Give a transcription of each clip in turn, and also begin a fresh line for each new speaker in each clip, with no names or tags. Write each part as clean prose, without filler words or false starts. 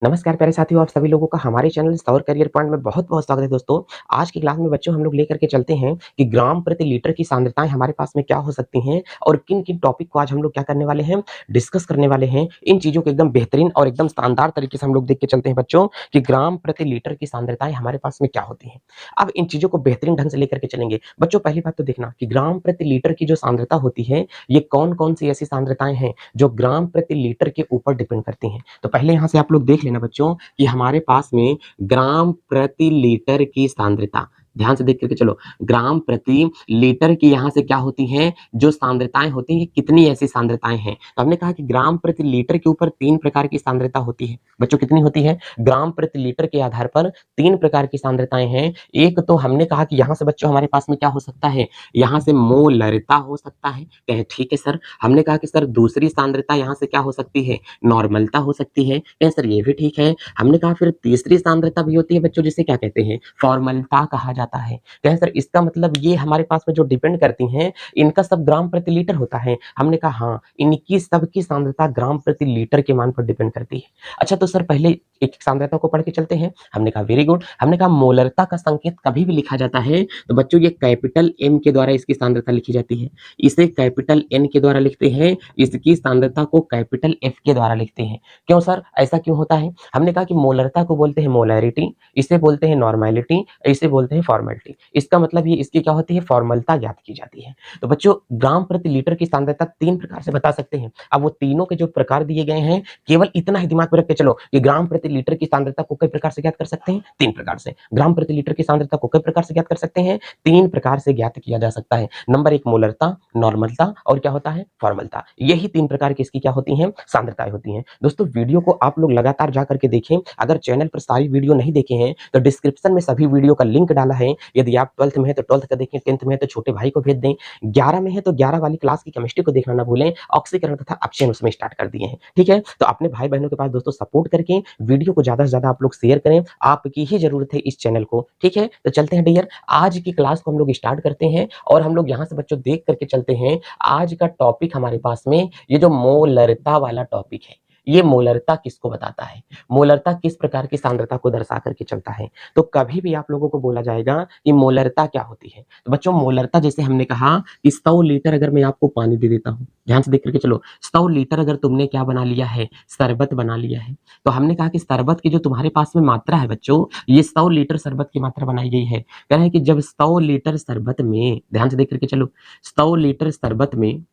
नमस्कार प्यारे साथियों, आप सभी लोगों का हमारे चैनल सौर करियर पॉइंट में बहुत-बहुत स्वागत है दोस्तों। आज की क्लास में बच्चों हम लोग लेकर के चलते हैं कि ग्राम प्रति लीटर की सांद्रताएँ हमारे पास में क्या हो सकती हैं और किन-किन टॉपिक को आज हम लोग क्या करने वाले हैं, डिस्कस करने वाले हैं। इन चीज़ों को एकदम बेहतरीन और एकदम शानदार तरीके से हम लोग देख के चलते हैं बच्चों कि ग्राम प्रति लीटर की सांद्रताएँ हमारे पास में क्या होती हैं। अब इन चीज़ों को बेहतरीन ढंग से लेकर के चलेंगे। बच्चों पहली बात तो देखना कि ग्राम प्रति लीटर की जो सांद्रता होती है, ये कौन-कौन सी ऐसी सांद्रताएँ हैं जो ग्राम प्रति लीटर के ऊपर डिपेंड करती हैं। तो पहले यहाँ से आप लोग देख लेना बच्चों कि हमारे पास में ग्राम प्रति लीटर की सांद्रता, ध्यान से देख करके चलो, ग्राम प्रति लीटर की यहाँ से क्या होती हैं, जो सांद्रताएँ होती हैं, ये कितनी ऐसी सांद्रताएँ हैं। तो हमने कहा कि ग्राम प्रति लीटर के ऊपर 3 प्रकार की सांद्रता होती है। बच्चों कितनी होती है? ग्राम प्रति लीटर के आधार पर 3 प्रकार की सांद्रताएँ हैं। एक तो हमने कहा कि यहाँ से बच्चों हमारे पास में क्या हो सकता है, यहाँ से मोलरता हो सकता है। कहें ठीक है सर। हमने कहा कि सर दूसरी सांद्रता यहाँ से क्या हो सकती है, नॉर्मलता हो सकती है। कहें सर ये भी ठीक है। हमने कहा फिर तीसरी सांद्रता भी होती है बच्चों, जिसे क्या कहते हैं, फॉर्मलता कहा जाता है। कहें सर इसका मतलब ये हमारे पास में जो डिपेंड करती हैं, इनका सब ग्राम प्रति लीटर होता है। हमने कहा हाँ, इनकी सबकी सांद्रता ग्राम प्रति लीटर के मान पर डिपेंड करती है। अच्छा तो सर पहले एक सांद्रता को पढ़ के चलते हैं। हमने कहा वेरी गुड। हमने कहा मोलरता का संकेत कभी भी लिखा जाता है तो बच्चों ये कैपिटल एम के द्वारा इसकी सांद्रता लिखी जाती है। इसे कैपिटल एन के द्वारा लिखते हैं, इसकी सांद्रता को कैपिटल एफ के द्वारा लिखते हैं। क्यों सर, ऐसा क्यों होता है? हमने कहा कि मोलरता को बोलते हैं मोलैरिटी, इसे बोलते हैं नॉर्मैलिटी, इसे बोलते हैं फॉर्मैलिटी। इसका मतलब ये इसकी क्या होती है, फॉर्मलता याद की जाती है। तो बच्चों ग्राम प्रति लीटर की सांद्रता 3 प्रकार से बता सकते हैं। अब वो तीनों के जो प्रकार दिए गए हैं, केवल इतना ही दिमाग में रख के चलो कि ग्राम प्रति लीटर की सांद्रता को कई प्रकार से ज्ञात कर सकते हैं, 3 प्रकार से। ग्राम प्रति लीटर की सांद्रता को कई प्रकार से ज्ञात कर सकते हैं, 3 प्रकार से ज्ञात किया जा सकता है। नंबर 1 मोलरता, नॉर्मलता और क्या होता है, फॉर्मलता। यही 3 प्रकार की इसकी क्या होती हैं, सांद्रताएं होती हैं। दोस्तों वीडियो को आप लोग लगातार जा करके देखें। अगर चैनल पर सारी वीडियो नहीं देखे हैं तो डिस्क्रिप्शन में सभी वीडियो का लिंक डाला है। यदि आप 12th में है तो 12th का देखें, 10th में है तो छोटे भाई को भेज दें, 11 में है तो 11 वाली क्लास की केमिस्ट्री को देखना ना भूलें। ऑक्सीकरण तथा अपचयन उसमें स्टार्ट कर दिए हैं, ठीक है। तो अपने भाई बहनों के पास दोस्तों सपोर्ट करके वीडियो को ज्यादा से ज्यादा आप लोग शेयर करें, आपकी ही जरूरत है इस चैनल को, ठीक है। तो चलते हैं डियर, आज की क्लास को हम लोग स्टार्ट करते हैं और हम लोग यहाँ से बच्चों देख करके चलते हैं। आज का टॉपिक हमारे पास में ये जो मोलरता वाला टॉपिक है, ये मोलरता किसको बताता है, मोलरता किस प्रकार की सांद्रता को दर्शा करके चलता है। तो कभी भी आप लोगों को बोला जाएगा कि मोलरता क्या होती है, तो बच्चों मोलरता जैसे हमने कहा कि 100 लीटर अगर मैं आपको पानी दे देता हूं, ध्यान से देख करके चलो, 100 लीटर अगर तुमने क्या बना लिया है, शरबत बना लिया है, तो हमने कहा कि शरबत की जो तुम्हारे पास में मात्रा है बच्चों, ये 100 लीटर शरबत की मात्रा बनाई गई है। कह रहे हैं कि जब 100 लीटर शरबत में, ध्यान से देख करके चलो, 100 लीटर शरबत में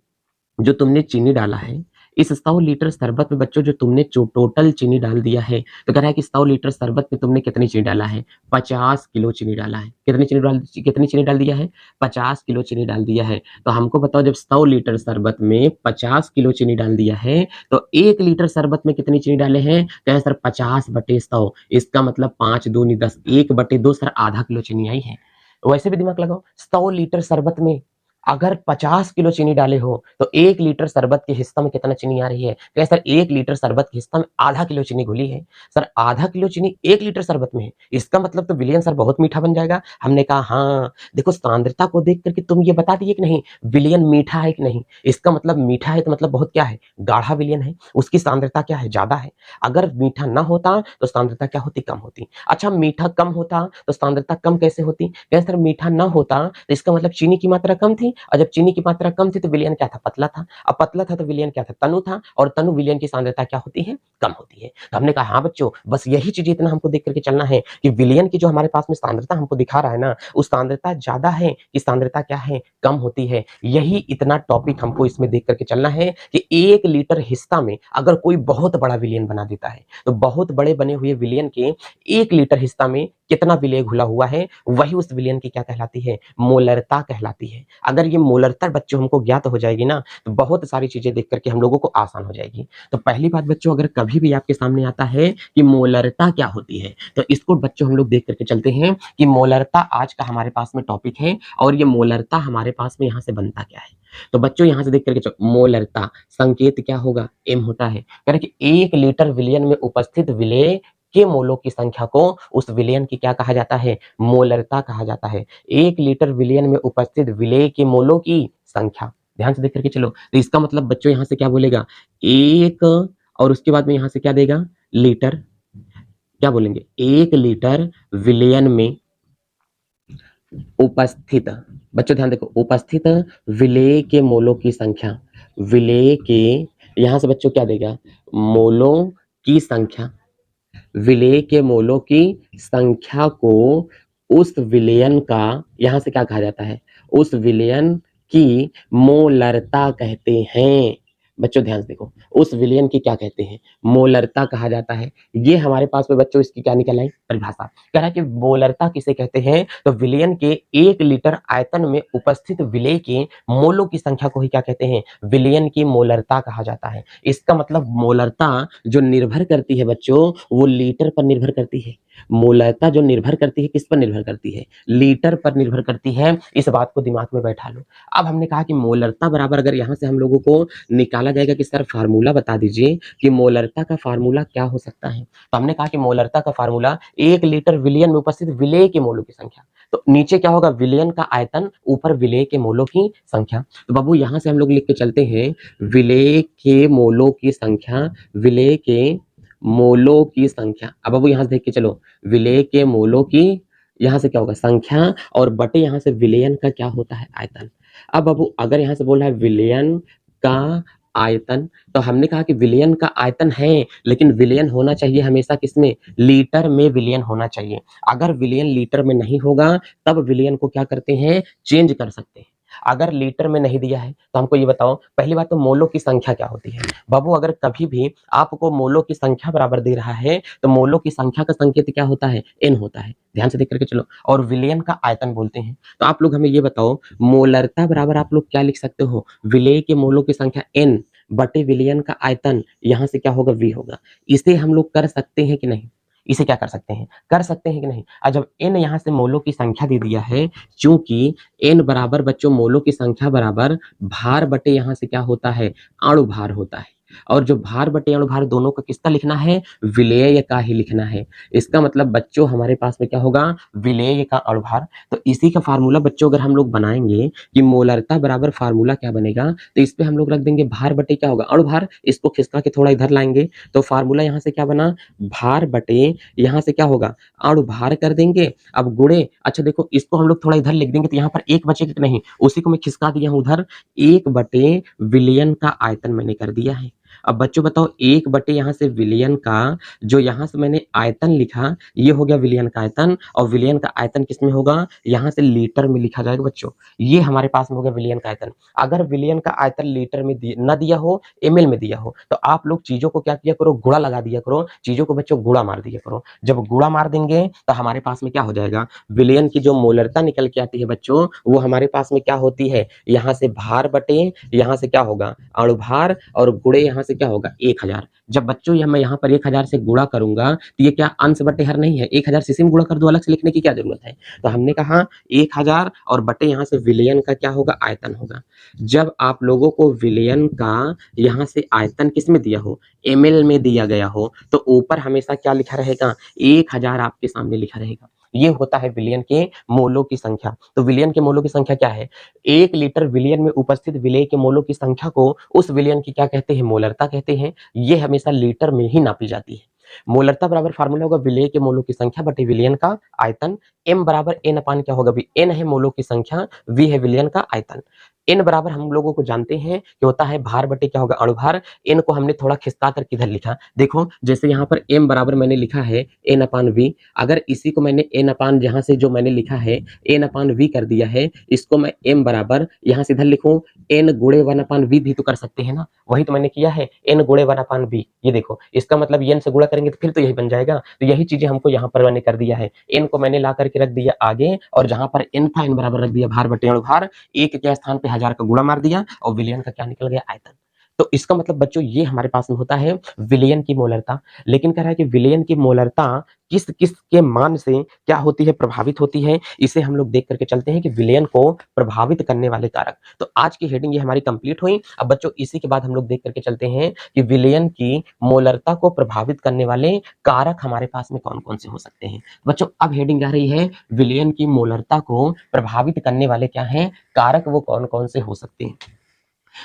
जो तुमने चीनी डाला है, इस 100 लीटर शरबत में बच्चों जो तुमने टोटल चीनी डाल दिया है, तो कह रहा है कि 100 लीटर शरबत में तुमने कितनी चीनी डाला है, 50 किलो चीनी डाला है। कितनी चीनी डाल दिया है, 50 किलो चीनी डाल दिया है। तो हमको बताओ जब 100 लीटर शरबत में 50 किलो चीनी डाल दिया है तो 1 लीटर शरबत में कितनी चीनी डाले हैं, कहे सर 50/100, इसका मतलब 5 दूनी 10, 1/2 सर आधा किलो चीनी आई है। वैसे भी दिमाग लगाओ, 100 लीटर शरबत में अगर 50 किलो चीनी डाले हो तो 1 लीटर शरबत के हिस्सा में कितना चीनी आ रही है, क्या सर 1 लीटर शरबत के हिस्सा में आधा किलो चीनी घुली है। सर आधा किलो चीनी 1 लीटर शरबत में है, इसका मतलब तो विलयन सर बहुत मीठा बन जाएगा। हमने कहा हाँ, देखो सांद्रता को देख करके तुम ये बता दिए कि नहीं विलयन मीठा है कि नहीं, इसका मतलब मीठा है तो मतलब बहुत क्या है, गाढ़ा विलयन है, उसकी सांद्रता क्या है, ज्यादा है। अगर मीठा ना होता तो सांद्रता क्या होती, कम होती। अच्छा मीठा कम होता तो सांद्रता कम कैसे होती, क्या सर मीठा ना होता तो इसका मतलब चीनी की मात्रा कम थी, और जब चीनी की मात्रा कम थी तो विलयन क्या था, पतला था। अब पतला था तो विलयन क्या था, तनु था, और तनु विलयन की सांद्रता क्या होती है, कम होती है। तो हमने कहा हाँ बच्चों, बस यही चीज इतना हमको देख करके चलना है कि विलयन की जो हमारे पास में सांद्रता हमको दिखा रहा है ना, उस सांद्रता ज्यादा है कि सांद्रता क्या है, कम होती है। यही इतना टॉपिक हमको इसमें देख करके चलना है कि 1 लीटर हिस्सा में अगर कोई बहुत बड़ा विलयन बना देता है तो बहुत बड़े बने हुए विलयन के 1 लीटर हिस्सा में कितना विलय घुला हुआ है, वही उस विलयन की क्या कहलाती है, मोलरता कहलाती है। अगर ये मोलरता बच्चों हमको ज्ञात हो जाएगी ना तो बहुत सारी चीजें देख करके हम लोगों को आसान हो जाएगी। तो पहली बात बच्चों, अगर कभी भी आपके सामने आता है कि मोलरता क्या होती है तो इसको बच्चों हम लोग देख करके चलते हैं कि मोलरता आज का हमारे पास में टॉपिक है और ये मोलरता हमारे पास में यहाँ से बनता क्या है। तो बच्चों यहाँ से देख करके चलो, मोलरता संकेत क्या होगा, एम होता है। कह रहे कि 1 लीटर विलयन में उपस्थित विलेय के मोलों की संख्या को उस विलयन की क्या कहा जाता है, मोलरता कहा जाता है। 1 लीटर विलयन में उपस्थित विलेय के मोलों की संख्या, ध्यान से देख करके चलो, तो इसका मतलब बच्चों यहाँ से क्या बोलेगा, 1 और उसके बाद में यहाँ से क्या देगा, लीटर, क्या बोलेंगे, 1 लीटर विलयन में उपस्थित, बच्चों ध्यान देखो, उपस्थित विलेय के मोलों की संख्या, विलेय के, यहां से बच्चों क्या देगा, मोलों की संख्या, विलेय के मोलों की संख्या को उस विलयन का, यहां से क्या कहा जाता है, उस विलयन की मोलरता कहते हैं। बच्चों ध्यान से देखो, उस विलयन की क्या कहते हैं, मोलरता कहा जाता है। ये हमारे पास में बच्चों इसकी क्या निकल आई, परिभाषा। कह रहा है कि मोलरता किसे कहते हैं, तो विलयन के 1 लीटर आयतन में उपस्थित विलेय के मोलों की संख्या को ही क्या कहते हैं, विलयन की मोलरता कहा जाता है। इसका मतलब मोलरता जो निर्भर करती है बच्चों, वो लीटर पर निर्भर करती है। मोलरता जो निर्भर करती है, किस पर निर्भर करती है, लीटर पर निर्भर करती है। इस बात को दिमाग में बैठा लो। अब हमने कहा कि मोलरता बराबर, अगर यहां से हम लोगों को निकाला जाएगा कि सर फार्मूला बता दीजिए कि मोलरता का फार्मूला क्या हो सकता है, तो हमने कहा कि मोलरता का फार्मूला 1 लीटर विलयन में उपस्थित विलेय के मोलों की संख्या। तो नीचे क्या होगा, विलयन का आयतन, ऊपर विलेय के मोलों की संख्या। तो बाबू यहां से हम लोग लिख के चलते हैं, विलेय के मोलों की संख्या, विलेय के मोलों की संख्या। अब बाबू यहां से देख के चलो, विलेय के मोलों की, यहां से क्या होगा, संख्या, और बटे यहां से विलयन का क्या होता है, आयतन। अब बाबू अगर यहां से बोल रहा है विलयन का आयतन, तो हमने कहा कि विलयन का आयतन है, लेकिन विलयन होना चाहिए हमेशा किसमें, लीटर में विलयन होना चाहिए। अगर विलयन लीटर में नहीं होगा, तब विलयन को क्या करते हैं, चेंज कर सकते हैं। अगर लीटर में नहीं दिया है तो हमको ये बताओ, पहली बात तो मोलों की संख्या क्या होती है। बाबू अगर कभी भी आपको मोलों की संख्या बराबर दे रहा है, तो मोलों की संख्या का संकेत क्या होता है, एन होता है। ध्यान से देख करके चलो, और विलयन का आयतन बोलते हैं। तो आप लोग हमें ये बताओ, मोलरता बराबर आप लोग क्या लिख सकते हो, विलेय के मोलों की संख्या एन बटे विलयन का आयतन, यहां से क्या होगा, वी होगा। इसे हम लोग कर सकते हैं कि नहीं, इसे क्या कर सकते हैं, कर सकते हैं कि नहीं। और जब एन यहां से मोलों की संख्या दे दिया है, चूंकि एन बराबर बच्चों मोलों की संख्या बराबर भार बटे यहां से क्या होता है, अणु भार होता है। और जो भार बटे अणु भार दोनों का किसका लिखना है, विलेय का ही लिखना है। इसका मतलब बच्चों हमारे पास में क्या होगा, विलेय का अणु भार। तो इसी का फार्मूला बच्चों अगर हम लोग बनाएंगे कि मोलरता बराबर फार्मूला क्या बनेगा, तो इस पे हम लोग रख देंगे भार बटे क्या होगा, अणु भार। इसको खिसका के थोड़ा इधर लाएंगे, तो फार्मूला यहाँ से क्या बना, भार बटे यहाँ से क्या होगा, अणु भार कर देंगे। अब गुणे, अच्छा देखो इसको हम लोग थोड़ा इधर लिख देंगे, तो यहाँ पर एक बचेगा कि नहीं, उसी को मैं खिसका दिया हूं उधर, 1 बटे विलयन का आयतन मैंने कर दिया है। अब बच्चों बताओ, 1 बटे यहाँ से विलयन का, जो यहाँ से मैंने आयतन लिखा, ये हो गया विलयन का आयतन, और विलयन का आयतन किसमें होगा, यहाँ से लीटर में लिखा जाएगा बच्चों। ये हमारे पास में हो गया विलयन का आयतन। अगर विलयन का आयतन लीटर में न दिया हो, एमएल में दिया हो, तो आप लोग चीजों को क्या किया करो, गुणा लगा दिया करो, चीजों को बच्चों गुणा मार दिया करो। जब गुणा मार देंगे तो हमारे पास में क्या हो जाएगा, विलयन की जो मोलरता निकल के आती है बच्चों, वो हमारे पास में क्या होती है, यहाँ से भार बटे यहाँ से क्या होगा, अणु भार, और गुणे यहाँ से क्या होगा, 1000। जब बच्चों मैं यहाँ पर 1000 से गुणा करूंगा, तो ये क्या अंश बटे हर नहीं है, 1000 से सिम गुणा कर दो, अलग से लिखने की क्या जरूरत है। तो हमने कहा 1000 और बटे यहाँ से विलयन का क्या होगा, आयतन होगा। जब आप लोगों को विलयन का यहाँ से आयतन किस में दिया हो, एमएल में दिया गया हो, तो ऊपर हमेशा क्या लिखा रहेगा, 1000 आपके सामने लिखा रहेगा। ये होता है विलयन के मोलों की संख्या। तो विलयन के मोलों की संख्या क्या है, 1 लीटर विलयन में उपस्थित विलेय के मोलों की संख्या को उस विलयन की क्या कहते हैं, मोलरता कहते हैं। ये हमेशा लीटर में ही नापी जाती है। मोलरता बराबर फार्मूला होगा विलेय के मोलों की संख्या बटे विलयन का आयतन। एम बराबर एन अपान क्या होगा, एन है मोलों की संख्या, वी है विलयन का आयतन। एन बराबर हम लोगों को जानते हैं कि होता है भार बटे क्या होगा, अणुभार। एन को हमने थोड़ा खिसका कर किधर लिखा, देखो जैसे यहाँ पर एम बराबर मैंने लिखा है एन अपान वी, अगर इसी को मैंने एन अपान जहां से जो मैंने लिखा है एन अपान वी कर दिया है, इसको मैं एम बराबर यहाँ से इधर लिखूं एन गुणे 1/v भी तो कर सकते हैं ना, वही तो मैंने किया है, एन गुणे 1/v। ये देखो इसका मतलब एन से गुणा करेंगे तो फिर तो यही बन जाएगा। तो यही चीजें हमको यहाँ पर मैंने कर दिया है, एन को मैंने ला करके रख दिया आगे, और जहां पर एन था एन बराबर रख दिया भार बटे अणुभार, एक के स्थान पे 1000 का गुणा मार दिया, और विलयन का क्या निकल गया, आयतन। तो इसका मतलब बच्चों ये हमारे पास में होता है विलयन की मोलरता। लेकिन कह रहा है कि विलयन की मोलरता किस किस के मान से क्या होती है, प्रभावित होती है। इसे हम लोग देख करके चलते हैं कि विलयन को प्रभावित करने वाले कारक। तो आज की हेडिंग ये हमारी कंप्लीट हुई। अब बच्चों इसी के बाद हम लोग देख करके चलते हैं कि विलयन की मोलरता को प्रभावित करने वाले कारक हमारे पास में कौन कौन से हो सकते हैं। बच्चों अब हेडिंग आ रही है विलयन की मोलरता को प्रभावित करने वाले क्या हैं कारक, वो कौन कौन से हो सकते हैं।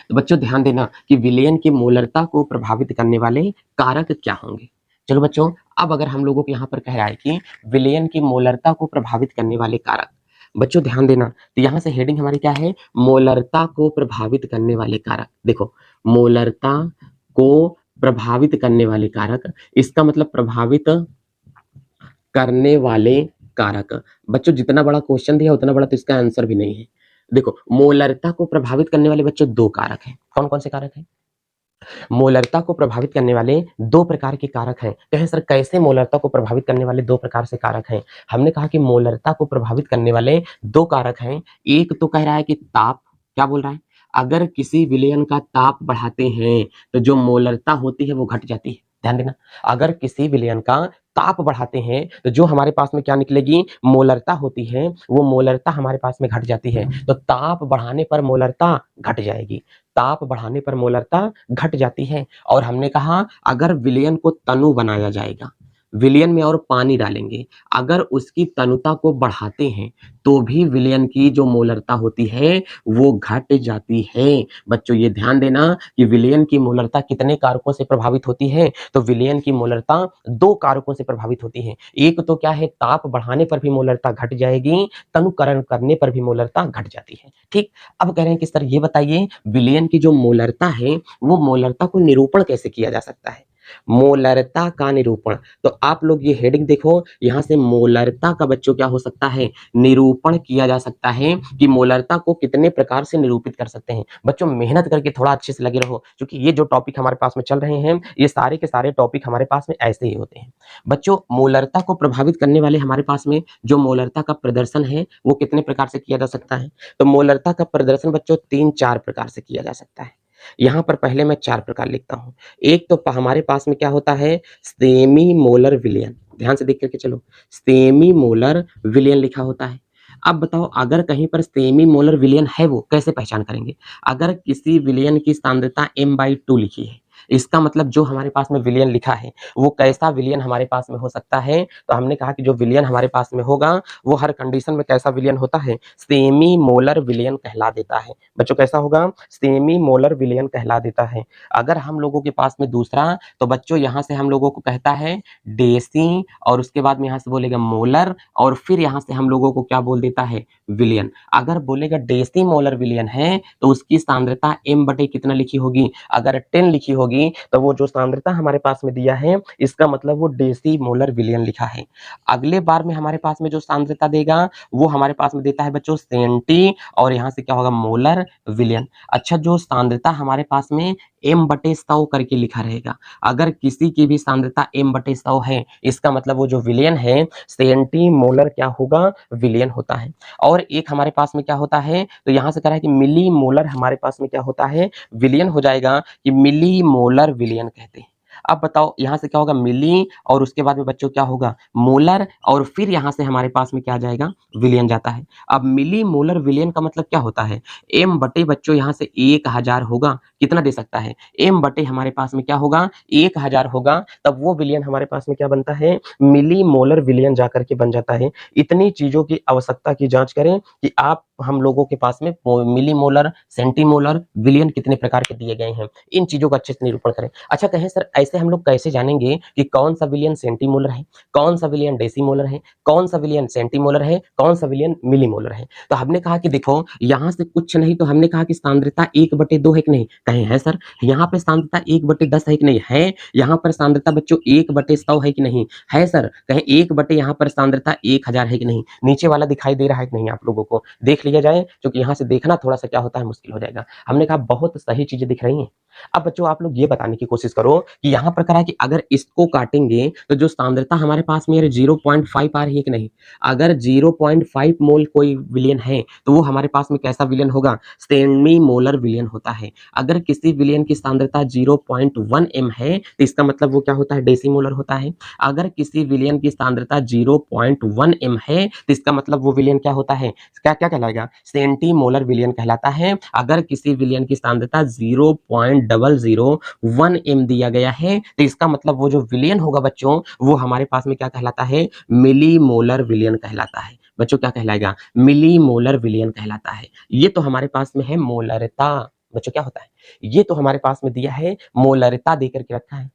तो बच्चों ध्यान देना कि विलयन की मोलरता को प्रभावित करने वाले कारक क्या होंगे। चलो बच्चों, अब अगर हम लोगों को यहाँ पर कह रहा है कि विलयन की मोलरता को प्रभावित करने वाले कारक, बच्चों ध्यान देना, तो यहाँ से हेडिंग हमारी क्या है? मोलरता को प्रभावित करने वाले कारक। देखो, मोलरता को प्रभावित करने वाले कारक, इसका मतलब प्रभावित करने वाले कारक। बच्चों जितना बड़ा क्वेश्चन दिया उतना बड़ा तो इसका आंसर भी नहीं है। देखो, मोलरता को प्रभावित करने वाले बच्चों दो कारक हैं। कौन कौन से कारक हैं? मोलरता को प्रभावित करने वाले दो प्रकार के कारक हैं। कहें सर कैसे मोलरता को प्रभावित करने वाले दो प्रकार से कारक हैं? हमने कहा कि मोलरता को प्रभावित करने वाले दो कारक हैं। एक तो कह रहा है कि ताप, क्या बोल रहा है? अगर किसी विलयन का ताप बढ़ाते हैं तो जो मोलरता होती है वो घट जाती है। ध्यान देना, अगर किसी विलयन का ताप बढ़ाते हैं तो जो हमारे पास में क्या निकलेगी? मोलरता होती है, वो मोलरता हमारे पास में घट जाती है। तो ताप बढ़ाने पर मोलरता घट जाएगी, ताप बढ़ाने पर मोलरता घट जाती है। और हमने कहा अगर विलयन को तनु बनाया जाएगा, विलयन में और पानी डालेंगे, अगर उसकी तनुता को बढ़ाते हैं तो भी विलयन की जो मोलरता होती है वो घट जाती है। बच्चों ये ध्यान देना कि विलयन की मोलरता कितने कारकों से प्रभावित होती है? तो विलयन की मोलरता दो कारकों से प्रभावित होती है। एक तो क्या है? ताप बढ़ाने पर भी मोलरता घट जाएगी, तनुकरण करने पर भी मोलरता घट जाती है। ठीक, अब कह रहे हैं कि सर ये बताइए विलयन की जो मोलरता है वो मोलरता को निरूपण कैसे किया जा सकता है? मोलरता का निरूपण, तो आप लोग ये हेडिंग देखो, यहां से मोलरता का बच्चों क्या हो सकता है? निरूपण किया जा सकता है कि मोलरता को कितने प्रकार से निरूपित कर सकते हैं। बच्चों मेहनत करके थोड़ा अच्छे से लगे रहो, क्योंकि ये जो टॉपिक हमारे पास में चल रहे हैं ये सारे के सारे टॉपिक हमारे पास में ऐसे ही होते हैं। बच्चों मोलरता को प्रभावित करने वाले हमारे पास में जो मोलरता का प्रदर्शन है वो कितने प्रकार से किया जा सकता है? तो मोलरता का प्रदर्शन बच्चों तीन चार प्रकार से किया जा सकता है। यहां पर पहले मैं चार प्रकार लिखता हूं। एक तो हमारे पास में क्या होता है? सेमी मोलर विलयन, ध्यान से देख करके चलो, सेमी मोलर विलयन लिखा होता है। अब बताओ अगर कहीं पर सेमी मोलर विलयन है वो कैसे पहचान करेंगे? अगर किसी विलयन की सांद्रता m/2 लिखी है, इसका मतलब जो हमारे पास में विलयन लिखा है वो कैसा विलयन हमारे पास में हो सकता है? तो हमने कहा कि जो विलयन हमारे पास में होगा वो हर कंडीशन में कैसा विलयन होता है? सेमी मोलर विलयन कहला देता है। बच्चों कैसा होगा? सेमी मोलर विलयन कहला देता है। अगर हम लोगों के पास में दूसरा, तो बच्चों यहां से हम लोगों को कहता है डेसी, और उसके बाद में यहां से बोलेगा मोलर, और फिर यहां से हम लोगों को क्या बोल देता है? विलयन। अगर बोलेगा डेसी मोलर विलयन है तो उसकी सांद्रता m बटे कितना लिखी होगी? अगर 10 लिखी होगी तो वो जो सांद्रता हमारे पास में दिया है इसका मतलब वो डेसी मोलर विलयन लिखा है। अगले बार में हमारे पास में जो सांद्रता देगा वो हमारे पास में देता है बच्चों सेंटी, और यहाँ से क्या होगा? मोलर विलयन। अच्छा, जो सांद्रता हमारे पास में m/100 करके लिखा रहेगा, अगर किसी की भी सांद्रता m/100 है इसका मतलब वो जो विलयन है सेंटी मोलर क्या होगा? विलयन होता है। और एक हमारे पास में क्या होता है? तो यहाँ से कह रहा है कि मिली मोलर हमारे पास में क्या होता है? विलयन हो जाएगा, कि मिली मोलर विलयन कहते हैं। अब बताओ यहां से क्या होगा? मिली, और उसके बाद में बच्चों क्या होगा? मोलर, और फिर यहां से हमारे पास में क्या आ जाएगा? विलयन जाता है। अब मिली मोलर विलयन का मतलब क्या होता है? m बटे बच्चों यहां से 1000 होगा, कितना दे सकता है? m बटे हमारे पास में क्या होगा? 1000 होगा, तब वो विलयन हमारे पास में क्या बनता है? मिली मोलर विलयन जाकर के बन जाता है। इतनी चीजों की आवश्यकता की जांच करें कि आप हम लोगों के पास में मिली मोलर, सेंटीमोलर, विलयन कितने प्रकार के दिए गए हैं, इन चीजों का अच्छे से निरूपण करें। अच्छा कहें सर ऐसे हम लोग कैसे जानेंगे कि कौन सा विलयन सेंटीमोलर है, कौन सा विलयन डेसीमोलर है, कौन सा विलयन सेंटीमोलर है, कौन सा विलयन मिलीमोलर है? तो हमने कहा कि देखो यहां से कुछ नहीं, तो हमने कहा कि सांद्रता 1/2 है कि नहीं? कहें है सर यहाँ पे सांद्रता 1/10 है कि नहीं? है। यहाँ पर सांद्रता बच्चों 1/100 है कि नहीं? है सर। कहें 1 बटे यहाँ पर सांद्रता 1000 है कि नहीं? नीचे वाला दिखाई दे रहा है कि नहीं आप लोगों को? देख लिया जाए, क्योंकि यहाँ से देखना थोड़ा सा क्या होता है? मुश्किल हो जाएगा। हमने कहा बहुत सही चीजें दिख रही हैं। अब बच्चों आप लोग ये बताने की कोशिश करो कि यहाँ पर करा कि अगर इसको काटेंगे तो जो सांद्रता हमारे पास में 0.5 आ रही है कि नहीं? अगर 0.5 मोल कोई विलयन है तो वो हमारे पास में कैसा विलयन होगा? सेमी मोलर विलयन होता है। अगर किसी विलयन की सांद्रता 0.1 m है तो इसका मतलब वो क्या होता है? डेसीमोलर होता है। अगर किसी विलयन की सांद्रता 0.1 m है तो इसका मतलब वो विलयन क्या होता है? क्या क्या कहलाएगा? सेंटीमोलर विलयन कहलाता है। अगर किसी विलयन की सांद्रता 0.001 m दिया गया है तो इसका मतलब वो जो विलयन होगा बच्चों वो हमारे पास में क्या कहलाता है? मिलीमोलर विलयन कहलाता है। बच्चों क्या कहलाएगा? मिलीमोलर विलयन कहलाता है। ये तो हमारे पास में है मोलरता। बच्चों क्या होता है? ये तो हमारे पास में दिया है मोलरता देकर के रखा है।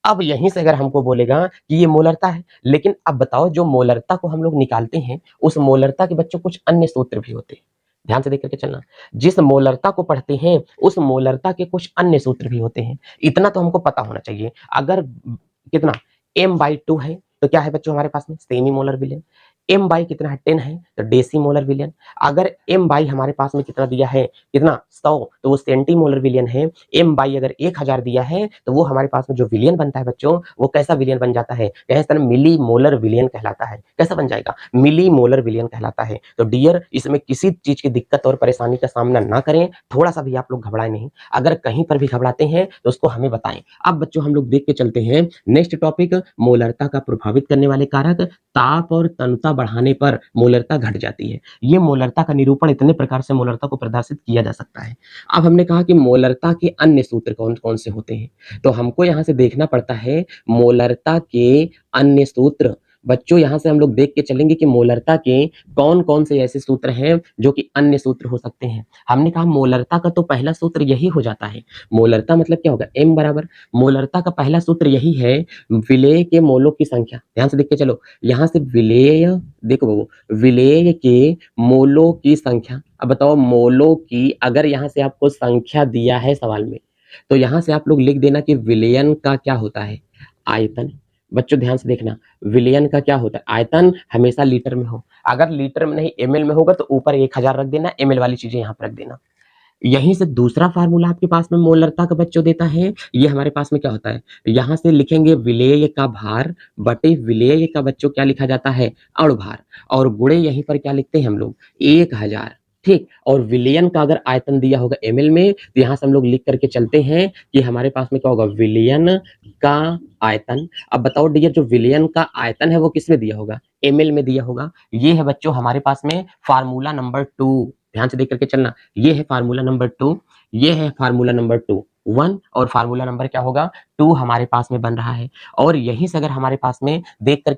अब यहीं से अगर हमको बोलेगा कि ये मोलरता है, लेकिन अब बताओ जो मोलरता को हम लोग निकालते हैं, उस मोलरता के बच्चों कुछ अन्य सूत्र भी होते हैं। ध्यान से देख करके चलना। जिस मोलरता को पढ़ते हैं, उस मोलरता के कुछ अन्य सूत्र भी होते हैं। इतना तो हमको पता होना चाहिए। अगर कितना m/2 है, तो क्या है बच्चों हमारे पास में सेमी मोलर विलयन। m/ कितना है 10 है, तो डेसी मोलर विलयन। अगर m/ हमारे पास में कितना दिया है, कितना 100, तो वो सेंटी मोलर विलयन है। m/ अगर 1000 दिया है, तो वो हमारे पास में जो विलयन बनता है बच्चों, वो कैसा विलयन बन जाता है, कहें सर मिली मोलर विलयन कहलाता है। कैसा बन जाएगा, मिली मोलर विलयन कहलाता है। तो डियर, इसमें किसी चीज की दिक्कत और परेशानी का सामना ना करें, थोड़ा सा भी आप लोग घबराए नहीं। अगर कहीं पर भी घबराते हैं तो उसको हमें बताएं। अब बच्चों हम लोग देख के चलते हैं नेक्स्ट टॉपिक, मोलरता का प्रभावित करने वाले कारक। ताप और तनुता बढ़ाने पर मोलरता घट जाती है। ये मोलरता का निरूपण इतने प्रकार से मोलरता को प्रदर्शित किया जा सकता है। अब हमने कहा कि मोलरता के अन्य सूत्र कौन कौन से होते हैं, तो हमको यहां से देखना पड़ता है मोलरता के अन्य सूत्र। बच्चों यहां से हम लोग देख के चलेंगे कि मोलरता के कौन कौन से ऐसे सूत्र हैं जो कि अन्य सूत्र हो सकते हैं। हमने कहा मोलरता का तो पहला सूत्र यही हो जाता है। मोलरता मतलब क्या होगा, m बराबर, मोलरता का पहला सूत्र यही है, विलेय के मोलों की संख्या। ध्यान से देख के चलो, यहां से विलेय, देखो वो विलेय के मोलों की संख्या। अब बताओ मोलों की, अगर यहां से आपको संख्या दिया है सवाल में, तो यहां से आप लोग लिख देना कि विलयन का क्या होता है, आयतन। बच्चों ध्यान से देखना, विलयन का क्या होता है, आयतन हमेशा लीटर में हो। अगर लीटर में नहीं एमएल में होगा तो ऊपर 1000 रख देना, एमएल वाली चीजें यहाँ पर रख देना। यहीं से दूसरा फार्मूला आपके पास में मोलरता का बच्चों देता है। ये हमारे पास में क्या होता है, यहां से लिखेंगे विलेय का भार बटे विलेय का बच्चों क्या लिखा जाता है, अणु भार, और गुणे यहीं पर क्या लिखते हैं हम लोग, 1000। ठीक, और विलयन का अगर आयतन दिया होगा एमएल में, तो यहां से हम लोग लिख करके चलते हैं कि हमारे पास में क्या होगा, विलयन का आयतन। अब बताओ डियर, जो विलयन का आयतन है वो किसमें दिया होगा, एमएल में दिया होगा। ये है बच्चों हमारे पास में फार्मूला नंबर 2। ध्यान से देख करके चलना, ये है फार्मूला नंबर 2, ये है फार्मूला नंबर 2, 1, और फार्मूला नंबर क्या होगा 2 हमारे पास में बन रहा है। और यहीं से अगर हमारे पास में देख करके